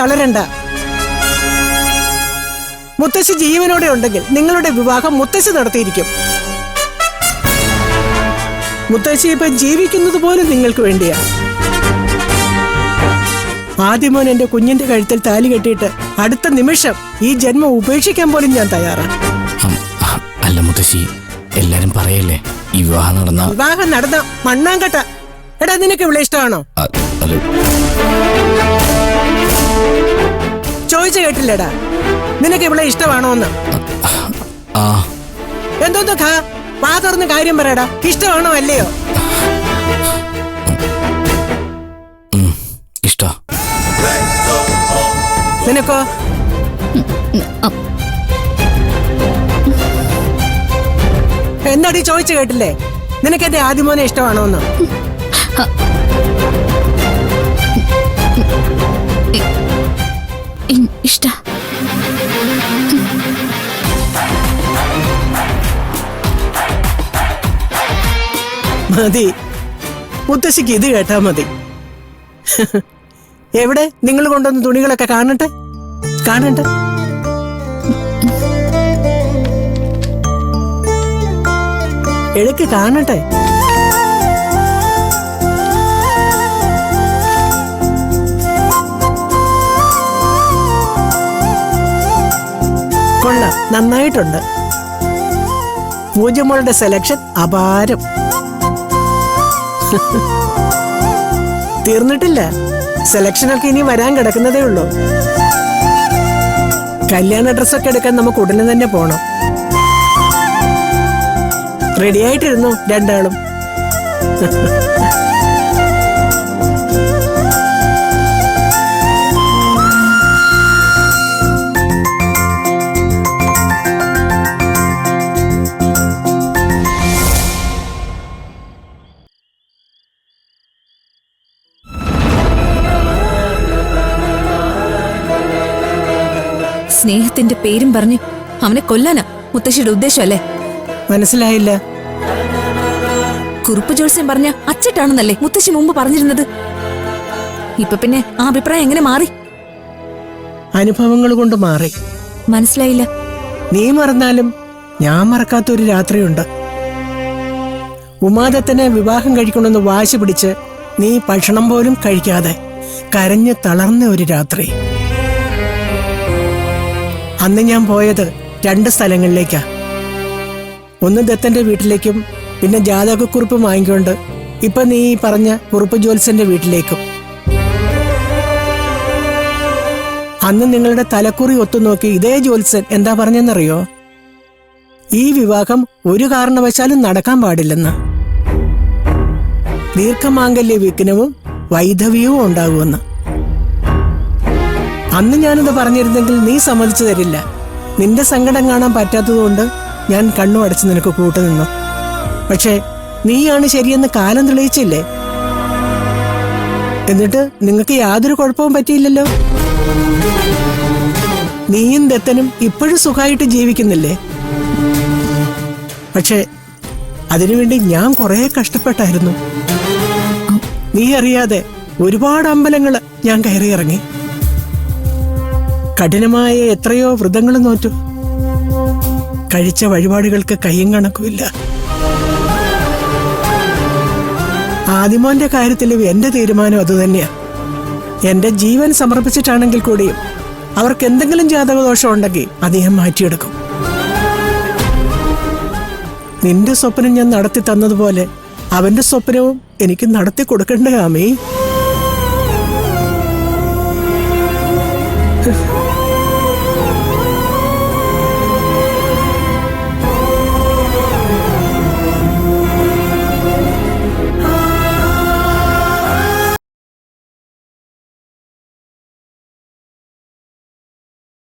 തളരണ്ട. മുത്തശ്ശി ജീവനോടെ ഉണ്ടെങ്കിൽ നിങ്ങളുടെ വിവാഹം മുത്തശ്ശി നടത്തിയിരിക്കും. മുത്തശ്ശി ഇപ്പൊ ജീവിക്കുന്നത് പോലും നിങ്ങൾക്ക് വേണ്ടിയാ. ആദ്യമോൻ എന്റെ കുഞ്ഞിന്റെ കഴുത്തിൽ താലി കെട്ടിയിട്ട് അടുത്ത നിമിഷം ഈ ജന്മം ഉപേക്ഷിക്കാൻ പോലും ഞാൻ തയ്യാറാണ്. അല്ല മുത്തശ്ശി, എല്ലാരും പറയല്ലേ ഈ വിവാഹം നടന്ന മണ്ണാങ്കട്ട. എടാ, നിനക്ക് ഇവിടെ ഇഷ്ടമാണോ? ചോദിച്ചു കേട്ടില്ലടാ, നിനക്ക് ഇവിടെ ഇഷ്ടമാണോന്ന്? എന്തോന്ന് വാ തുറന്ന് കാര്യം പറയടാ. ഇഷ്ടമാണോ അല്ലയോ? ഇഷ്ട. നിനക്കോ? എന്താടി ചോദിച്ചു കേട്ടില്ലേ? നിനക്ക് എന്റെ ആദ്യമോനെ ഇഷ്ടമാണോന്ന്? ഇഷ്ട. മതി, മുത്തശ്ശിക്ക് ഇത് കേട്ടാ മതി. എവിടെ നിങ്ങൾ കൊണ്ടുവന്ന തുണികളൊക്കെ കാണട്ടെ. എടുക്ക് കാണട്ടെ. കൊള്ളാം, നന്നായിട്ടുണ്ട്. പൂജമോളുടെ സെലക്ഷൻ അപാരം. തീർന്നിട്ടില്ല, സെലക്ഷനൊക്കെ ഇനി വരാൻ കിടക്കുന്നതേ ഉള്ളൂ. കല്യാണ ഡ്രസ്സൊക്കെ എടുക്കാൻ നമുക്ക് ഉടനെ തന്നെ പോണം. റെഡിയായിട്ടിരുന്നു രണ്ടാളും. സ്നേഹത്തിന്റെ പേരും പറഞ്ഞ് അവനെ കൊല്ലാനാ മുത്തശ്ശിയുടെ ഉദ്ദേശമല്ലേ? മനസ്സിലായില്ല. കുറുപ്പ് ജോത്സ്യം പറഞ്ഞ അച്ചട്ടാണെന്നല്ലേ മുത്തശ്ശി മുമ്പ് പറഞ്ഞിരുന്നത്? ഇപ്പൊ പിന്നെ ആ അഭിപ്രായം എങ്ങനെ മാറി? അനുഭവങ്ങൾ കൊണ്ട് മാറി. മനസ്സിലായില്ല. നീ മറന്നാലും ഞാൻ മറക്കാത്തൊരു രാത്രിയുണ്ട്. ഉമാദത്തനെ വിവാഹം കഴിക്കണമെന്ന് വാശി പിടിച്ച് നീ ഭക്ഷണം പോലും കഴിക്കാതെ കരഞ്ഞ് തളർന്ന ഒരു രാത്രി. അന്ന് ഞാൻ പോയത് 2 സ്ഥലങ്ങളിലേക്കാ. ഒന്ന് ദത്തന്റെ വീട്ടിലേക്കും പിന്നെ ജാതകക്കുറിപ്പ് വാങ്ങിക്കൊണ്ട് ഇപ്പൊ നീ പറഞ്ഞ കുറുപ്പ് ജോത്സ്യന്റെ വീട്ടിലേക്കും. അന്ന് നിങ്ങളുടെ തലക്കുറി ഒത്തുനോക്കി ഇതേ ജോത്സ്യൻ എന്താ പറഞ്ഞെന്നറിയോ? ഈ വിവാഹം ഒരു കാരണവശാലും നടക്കാൻ പാടില്ലെന്ന്. ദീർഘമാംഗല്യ വിഘ്നവും വൈധവ്യവും ഉണ്ടാകുമെന്ന്. അന്ന് ഞാനിത് പറഞ്ഞിരുന്നെങ്കിൽ നീ സമ്മതിച്ചു തരില്ല. നിന്റെ സങ്കടം കാണാൻ പറ്റാത്തതുകൊണ്ട് ഞാൻ കണ്ണു അടച്ച് നിനക്ക് കൂട്ടുനിന്നു. പക്ഷെ നീയാണ് ശരിയെന്ന് കാലം തെളിയിച്ചില്ലേ? എന്നിട്ട് നിങ്ങൾക്ക് യാതൊരു കുഴപ്പവും പറ്റിയില്ലല്ലോ. നീയും ദത്തനും ഇപ്പോഴും സുഖമായിട്ട് ജീവിക്കുന്നില്ലേ? പക്ഷെ അതിനുവേണ്ടി ഞാൻ കുറെ കഷ്ടപ്പെട്ടായിരുന്നു. നീ അറിയാതെ ഒരുപാട് അമ്പലങ്ങൾ ഞാൻ കയറിയിറങ്ങി. കഠിനമായ എത്രയോ വ്രതങ്ങൾ നോറ്റു. കഴിച്ച വഴിപാടുകൾക്ക് കയ്യും കണക്കുമില്ല. ആദിമോന്റെ കാര്യത്തിലും എന്റെ തീരുമാനം അതുതന്നെയാ. എന്റെ ജീവൻ സമർപ്പിച്ചിട്ടാണെങ്കിൽ കൂടിയും അവർക്ക് എന്തെങ്കിലും ജാതകദോഷം ഉണ്ടെങ്കിൽ അത് ഞാൻ മാറ്റിയെടുക്കും. നിന്റെ സ്വപ്നം ഞാൻ നടത്തി തന്നതുപോലെ അവന്റെ സ്വപ്നവും എനിക്ക് നടത്തി കൊടുക്കണ്ടേ ആമേ?